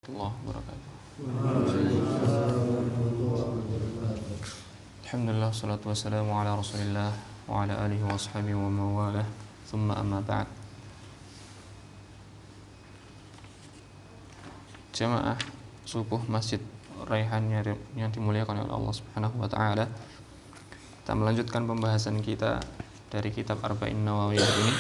Allah wabarakatuh. Alhamdulillah, salatu wassalamu ala rasulillah wa ala alihi wa ashabihi wa mawalah. Thumma amma ba'd. Jamaah subuh Masjid Raihan yang dimuliakan oleh Allah Subhanahu wa taala. Kita melanjutkan pembahasan kita dari kitab Arba'in Nawawiyah ini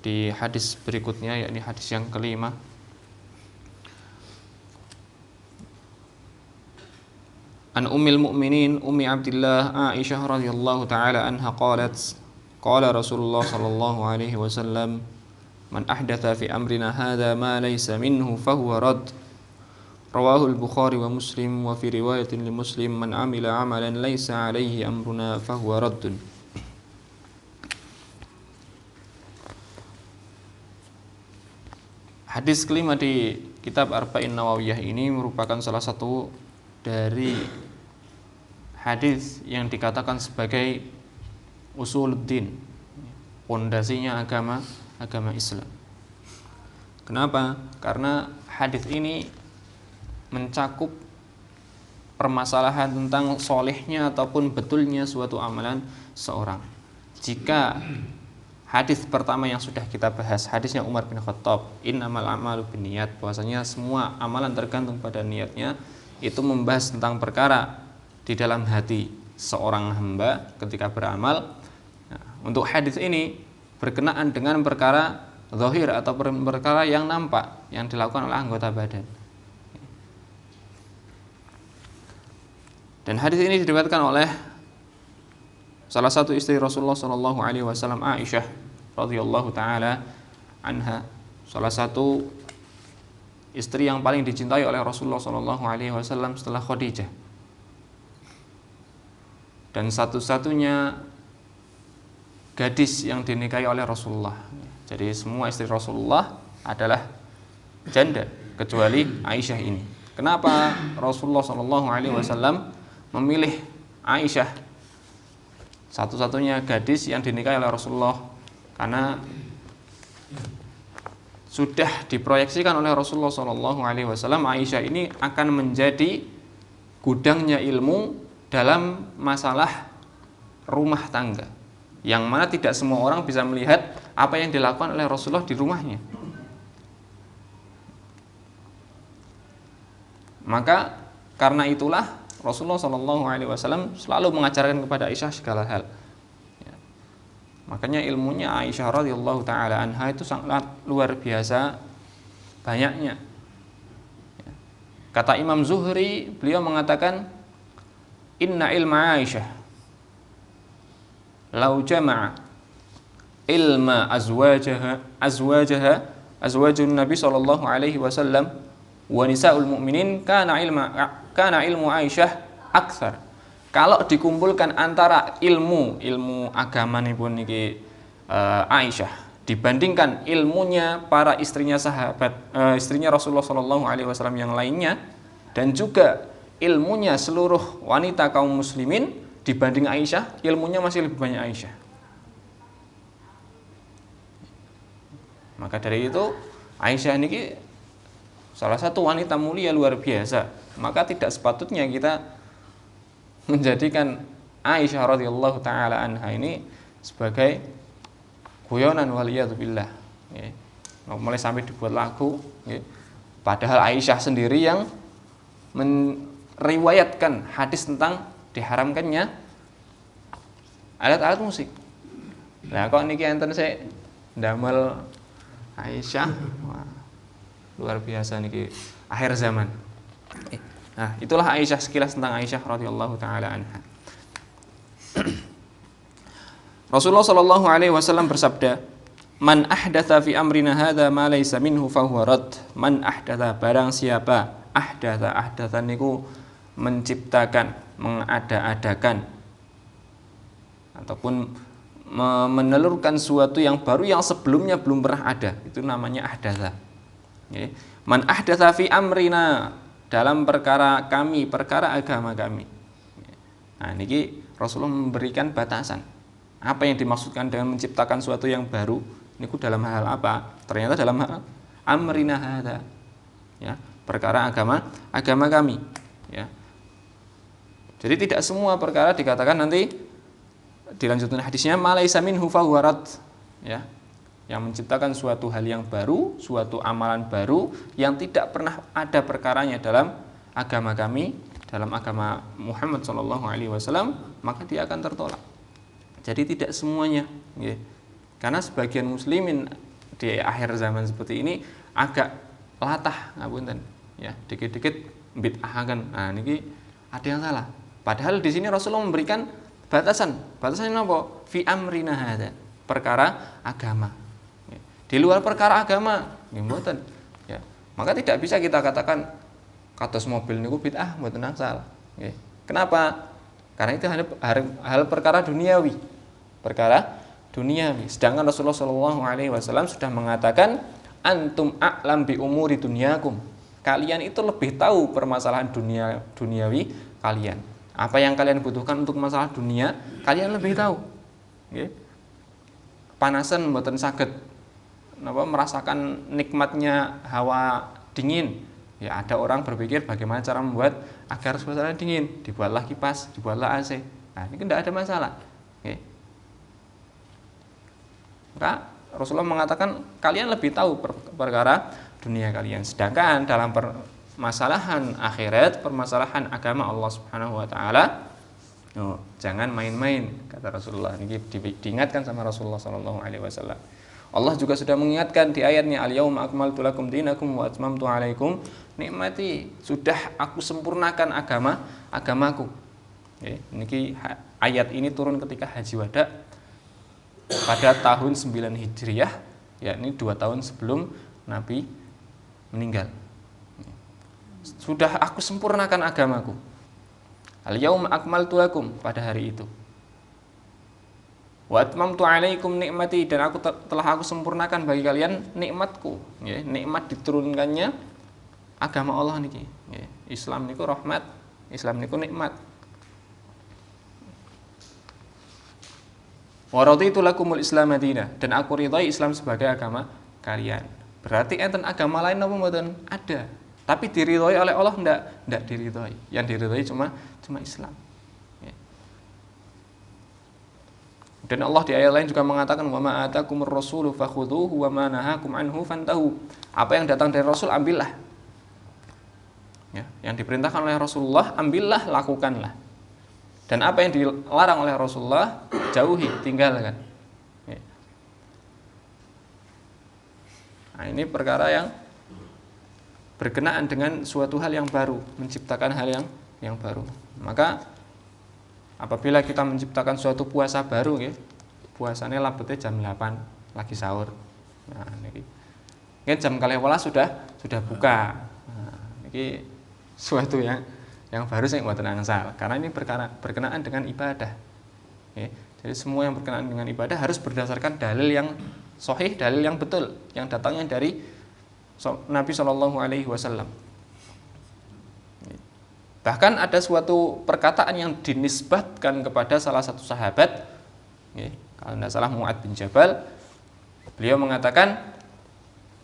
di hadis berikutnya, yakni hadis yang kelima. An Ummil Mukminin Ummi Abdillah Aisyah radhiyallahu taala anha qalat qala Rasulullah sallallahu alaihi wasallam man ahdatha fi amrina hadha ma laysa minhu fahuwa rad. Rawahu al-Bukhari wa Muslim wa fi riwayatin li Muslim man amila amalan laysa alaihi amruna fahuwa raddun. Hadis kelima di kitab Arba'in Nawawiyah ini merupakan salah satu dari hadis yang dikatakan sebagai usuluddin, pondasinya agama Islam. Kenapa? Karena hadis ini mencakup permasalahan tentang solehnya ataupun betulnya suatu amalan seorang. Jika hadis pertama yang sudah kita bahas, hadisnya Umar bin Khattab, innamal a'malu binniyat, bahwasanya semua amalan tergantung pada niatnya, itu membahas tentang perkara di dalam hati seorang hamba ketika beramal. Nah, untuk hadis ini berkenaan dengan perkara zahir atau perkara yang nampak yang dilakukan oleh anggota badan. Dan hadis ini diriwayatkan oleh salah satu istri Rasulullah sallallahu alaihi wasallam, Aisyah radhiyallahu taala anha, salah satu istri yang paling dicintai oleh Rasulullah sallallahu alaihi wasallam setelah Khadijah. Dan satu-satunya gadis yang dinikahi oleh Rasulullah. Jadi semua istri Rasulullah adalah janda kecuali Aisyah ini. Kenapa Rasulullah sallallahu alaihi wasallam memilih Aisyah satu-satunya gadis yang dinikahi oleh Rasulullah? Karena sudah diproyeksikan oleh Rasulullah sallallahu alaihi wasallam Aisyah ini akan menjadi gudangnya ilmu dalam masalah rumah tangga, yang mana tidak semua orang bisa melihat apa yang dilakukan oleh Rasulullah di rumahnya. Maka karena itulah Rasulullah sallallahu alaihi wasallam selalu mengajarkan kepada Aisyah segala hal. Makanya ilmunya Aisyah radhiyallahu taala anha itu sangat luar biasa banyaknya. Kata Imam Zuhri, beliau mengatakan, inna ilma Aisyah lau jama'a ilma azwajun Nabi sallallahu alaihi wasallam wa nisa'ul mu'minin kana ilmu Aisyah aktsar. Kalau dikumpulkan antara ilmu agama nipun niki Aisyah dibandingkan ilmunya para istrinya istrinya Rasulullah sallallahu alaihi wasallam yang lainnya, dan juga ilmunya seluruh wanita kaum muslimin, dibanding Aisyah, ilmunya masih lebih banyak Aisyah. Maka dari itu Aisyah ini salah satu wanita mulia luar biasa. Maka tidak sepatutnya kita menjadikan Aisyah radhiyallahu taala anha ini sebagai guyonan, waliyadzubillah. Mulai sampai dibuat lagu, padahal Aisyah sendiri yang meriwayatkan hadis tentang diharamkannya alat-alat musik. Nah, kok niki enten saya ndamel Aisyah, wah, luar biasa niki akhir zaman. Nah, itulah Aisyah, sekilas tentang Aisyah radhiyallahu taala anha. Rasulullah sallallahu alaihi wasallam bersabda, "Man ahdatsa fi amrina hadza ma laysa minhu fahuwa rad." Man ahdatsa, barang siapa, ahdatsa niku menciptakan, mengada-adakan ataupun menelurkan sesuatu yang baru yang sebelumnya belum pernah ada, itu namanya ahdatsa. Man ahdatsa fi amrina, dalam perkara kami, perkara agama kami. Nah, niki Rasulullah memberikan batasan. Apa yang dimaksudkan dengan menciptakan sesuatu yang baru? Niku dalam hal apa? Ternyata dalam hal amrina hadza, ya, perkara agama kami, ya. Jadi tidak semua perkara dikatakan nanti dilanjutkan hadisnya malaisa minhu fahuwa rad, ya. Yang menciptakan suatu hal yang baru, suatu amalan baru yang tidak pernah ada perkaranya dalam agama kami, dalam agama Muhammad SAW, maka dia akan tertolak. Jadi tidak semuanya, ya. Karena sebagian muslimin di akhir zaman seperti ini agak latah, ngapunten, ya, dikit-dikit bid'ahkan. Nah, niki ada yang salah. Padahal di sini Rasulullah memberikan batasan. Batasannya apa? Fi amrina hadza, perkara agama. Ya. Di luar perkara agama, mboten. Ya. Maka tidak bisa kita katakan kados mobil niku bid'ah, mboten angsal. Ya. Kenapa? Karena itu hal perkara duniawi. Perkara duniawi. Sedangkan Rasulullah SAW sudah mengatakan antum a'lam bi umuri dunyakum. Kalian itu lebih tahu permasalahan duniawi kalian. Apa yang kalian butuhkan untuk masalah dunia, kalian lebih tahu. Okay. Panasan mboten saged merasakan nikmatnya hawa dingin. Ya, ada orang berpikir bagaimana cara membuat agar suasana dingin, dibuatlah kipas, dibuatlah AC. Nah, ini tidak ada masalah. Okay. Maka Rasulullah mengatakan kalian lebih tahu perkara dunia kalian. Sedangkan dalam permasalahan akhirat, permasalahan agama Allah Subhanahu wa taala, jangan main-main, kata Rasulullah. Ini diingatkan sama Rasulullah sallallahu alaihi wasallam. Allah juga sudah mengingatkan di ayatnya al-yauma akmaltu lakum dinakum wa atmamtu alaikum nikmati. Sudah aku sempurnakan agamaku. Okay. Niki ayat ini turun ketika Haji Wada pada tahun 9 Hijriah, yakni 2 tahun sebelum Nabi meninggal. Sudah aku sempurnakan agamaku. Al-yauma akmaltu lakum, pada hari itu. Wa atmamtu alaikum nikmati, dan telah aku sempurnakan bagi kalian nikmatku. Ya, nikmat diturunkannya agama Allah niki. Ya, Islam niku rahmat, Islam niku nikmat. Wa raditu lakumul Islam madinah, dan aku ridhai Islam sebagai agama kalian. Berarti enten agama lain apa mboten? Ada. Tapi diridhoi oleh Allah enggak diridhoi. Yang diridhoi cuma Islam. Ya. Dan Allah di ayat lain juga mengatakan wa ma atakumur rasulu fakhudhuhu wa ma nahakum anhu fantahu. Apa yang datang dari Rasul ambillah. Ya, yang diperintahkan oleh Rasulullah ambillah, lakukanlah. Dan apa yang dilarang oleh Rasulullah jauhi, tinggalkan. Ya. Nah, ini perkara yang berkenaan dengan suatu hal yang baru, menciptakan hal yang baru. Maka apabila kita menciptakan suatu puasa baru, ya, puasanya labetnya jam 8 lagi sahur. Nah, ini jam 12 sudah buka. Nah, ini suatu yang baru saya buat angsal, karena ini berkenaan dengan ibadah. Ya, jadi semua yang berkenaan dengan ibadah harus berdasarkan dalil yang sahih, dalil yang betul, yang datangnya dari Nabi Shallallahu Alaihi Wasallam. Bahkan ada suatu perkataan yang dinisbatkan kepada salah satu sahabat, ya, kalau tidak salah Mu'ad bin Jabal. Beliau mengatakan,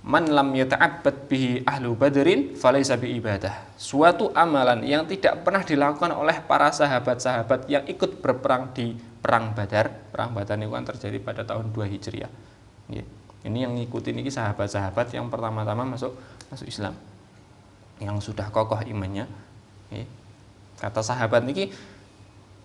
man lam yata'abbad bihi ahlu badrin falaysa bi ibadah. Suatu amalan yang tidak pernah dilakukan oleh para sahabat-sahabat yang ikut berperang di perang Badar. Perang Badar ini kan terjadi pada tahun 2 Hijriah. Ya. Ini yang ngikutin ini sahabat-sahabat yang pertama-tama masuk Islam, yang sudah kokoh imannya. Ya. Kata sahabat ini,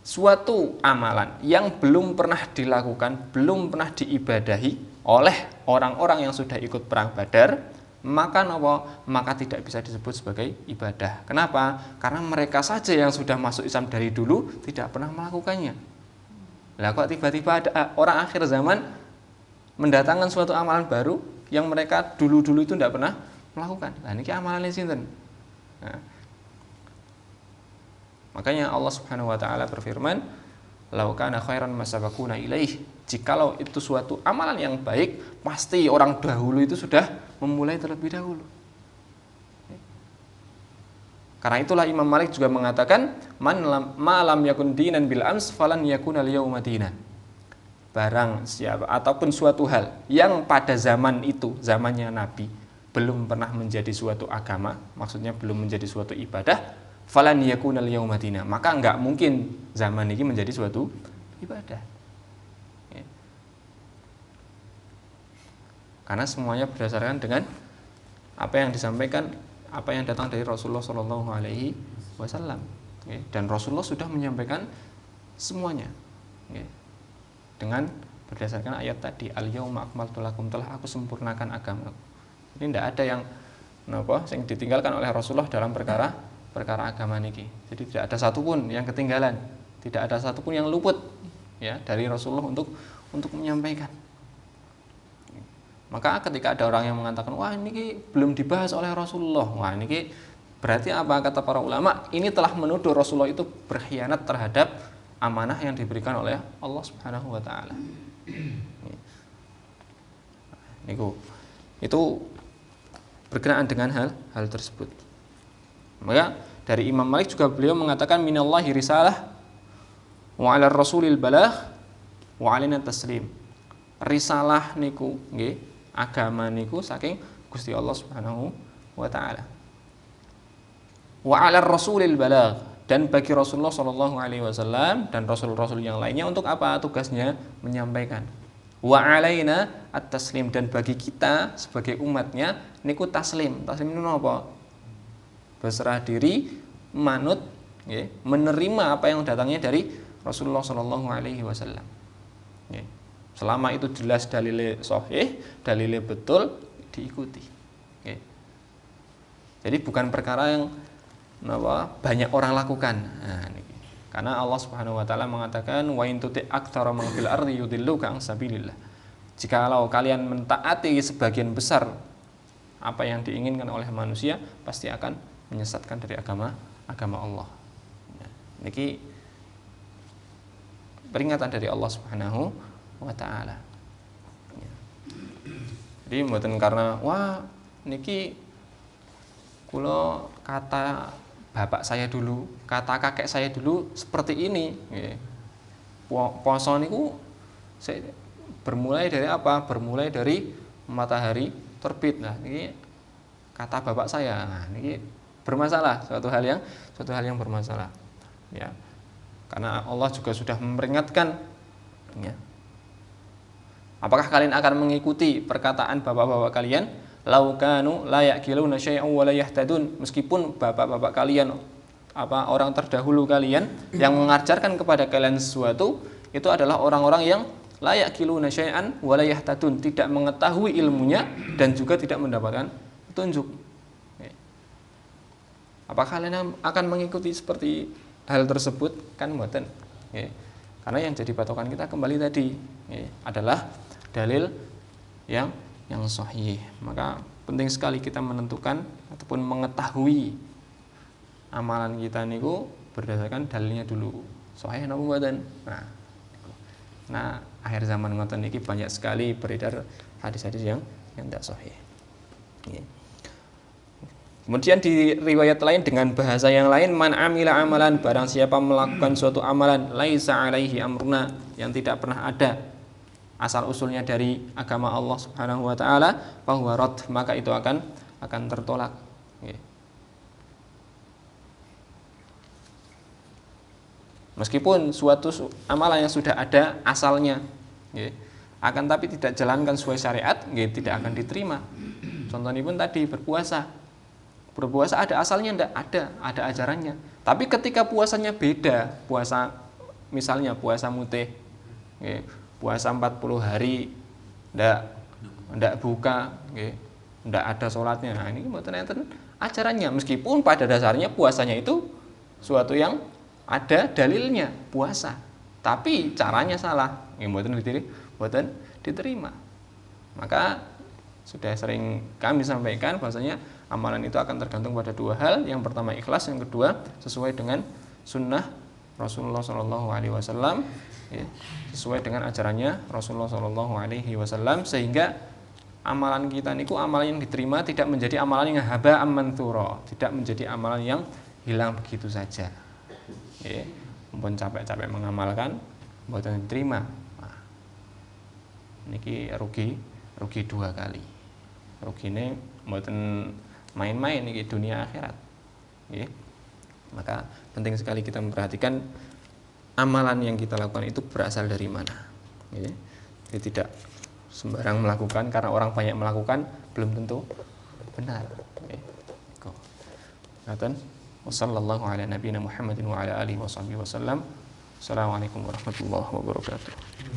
suatu amalan yang belum pernah dilakukan, belum pernah diibadahi oleh orang-orang yang sudah ikut perang Badar, maka tidak bisa disebut sebagai ibadah. Kenapa? Karena mereka saja yang sudah masuk Islam dari dulu tidak pernah melakukannya. Lah kok tiba-tiba ada orang akhir zaman mendatangkan suatu amalan baru yang mereka dulu-dulu itu tidak pernah melakukan. Nah, ini amalannya sinten. Nah, makanya Allah Subhanahu wa taala berfirman, "Lau kana khairan masabaquna ilaih." Jikalau itu suatu amalan yang baik, pasti orang dahulu itu sudah memulai terlebih dahulu. Karena itulah Imam Malik juga mengatakan, "Man lam yakun dinan bil ams falan yakuna al-yauma dinan." Barang siapa ataupun suatu hal yang pada zaman itu, zamannya Nabi, belum pernah menjadi suatu agama, maksudnya belum menjadi suatu ibadah, falan yakunal yauma dina, maka enggak mungkin zaman ini menjadi suatu ibadah. Ya. Karena semuanya berdasarkan dengan apa yang disampaikan, apa yang datang dari Rasulullah Shallallahu Alaihi Wasallam. Ya. Dan Rasulullah sudah menyampaikan semuanya. Ya. Dengan berdasarkan ayat tadi, al-yauma akmaltu lakum, telah aku sempurnakan agama. Jadi tidak ada yang ditinggalkan oleh Rasulullah dalam perkara agama niki. Jadi tidak ada satupun yang ketinggalan, tidak ada satupun yang luput ya dari Rasulullah untuk menyampaikan. Maka ketika ada orang yang mengatakan, wah ini belum dibahas oleh Rasulullah, wah ini berarti apa? Kata para ulama, ini telah menuduh Rasulullah itu berkhianat terhadap amanah yang diberikan oleh Allah Subhanahu wa taala. Itu berkenaan dengan hal tersebut. Maka dari Imam Malik juga beliau mengatakan minallahi risalah wa 'alar rasulil balagh wa 'alaina taslim. Risalah niku nggih, agama niku saking Gusti Allah Subhanahu wa taala. Wa 'alar rasulil balagh, dan bagi Rasulullah sallallahu alaihi wasallam dan rasul-rasul yang lainnya untuk apa? Tugasnya menyampaikan. Wa 'alaina at-taslim, dan bagi kita sebagai umatnya niku taslim. Taslim itu apa? Berserah diri, manut, ya, menerima apa yang datangnya dari Rasulullah Shallallahu Alaihi Wasallam. Ya. Selama itu jelas dalilnya sahih, dalilnya betul, diikuti. Ya. Jadi bukan perkara yang banyak orang lakukan. Nah, ini. Karena Allah Subhanahu Wa Taala mengatakan wa in tuti aktsara man fil ardi yudilluka an sabilillah. Jikalau kalian mentaati sebagian besar apa yang diinginkan oleh manusia, pasti akan menyesatkan dari agama Allah. Nah, niki peringatan dari Allah Subhanahu wa taala. Ya. Jadi mboten karena wah niki kula kata bapak saya dulu, kata kakek saya dulu seperti ini. Ya. Poso niku bermulai dari apa? Bermulai dari matahari terbit. Nah, ini kata bapak saya. Nah, ini bermasalah, suatu hal yang bermasalah. Ya. Karena Allah juga sudah memperingatkan, ya. Apakah kalian akan mengikuti perkataan bapak-bapak kalian? Lau kanu la ya'qiluna syai'an wa la yahtadun. Meskipun bapak-bapak kalian orang terdahulu kalian yang mengajarkan kepada kalian sesuatu, itu adalah orang-orang yang la ya'qiluna syai'an wa la yahtadun, tidak mengetahui ilmunya dan juga tidak mendapatkan petunjuk. Apakah kalian akan mengikuti seperti hal tersebut? Kan mboten. Karena yang jadi patokan kita kembali tadi adalah dalil yang sahih. Maka penting sekali kita menentukan ataupun mengetahui amalan kita niku berdasarkan dalilnya dulu. Sahih napa mboten? Nah, akhir zaman ngoten niki banyak sekali beredar hadis-hadis yang tidak sahih. Kemudian di riwayat lain dengan bahasa yang lain, man amila amalan, barang siapa melakukan suatu amalan laisa alaihi amruna, yang tidak pernah ada asal usulnya dari agama Allah Subhanahu wa taala, fahuwa rad, maka itu akan tertolak. Meskipun suatu amalan yang sudah ada asalnya, akan tapi tidak jalankan sesuai syariat, tidak akan diterima. Contohnya pun tadi berpuasa ada asalnya, ada ajarannya. Tapi ketika puasanya beda, misalnya puasa mutih, puasa 40 hari, ndak buka, ndak ada sholatnya. Nah, ini mboten enten ajarannya, meskipun pada dasarnya puasanya itu suatu yang ada dalilnya, puasa. Tapi caranya salah, mboten diterima. Maka sudah sering kami sampaikan bahwasanya amalan itu akan tergantung pada dua hal. Yang pertama ikhlas, yang kedua sesuai dengan sunnah Rasulullah Shallallahu Alaihi Wasallam, sesuai dengan ajarannya Rasulullah Shallallahu Alaihi Wasallam, sehingga amalan kita niku amalan yang diterima, tidak menjadi amalan yang haba ammanthura, tidak menjadi amalan yang hilang begitu saja. Mumpun capek-capek mengamalkan, mboten diterima. Nah, niki rugi dua kali. Rugine mboten main-main iki dunia akhirat. Nggih. Maka penting sekali kita memperhatikan amalan yang kita lakukan itu berasal dari mana. Nggih. Jadi tidak sembarang melakukan karena orang banyak melakukan belum tentu benar. Nggih. Ngaten. Wassallallahu ala nabiyina Muhammadin wa ala alihi wasallam. Assalamualaikum warahmatullahi wabarakatuh.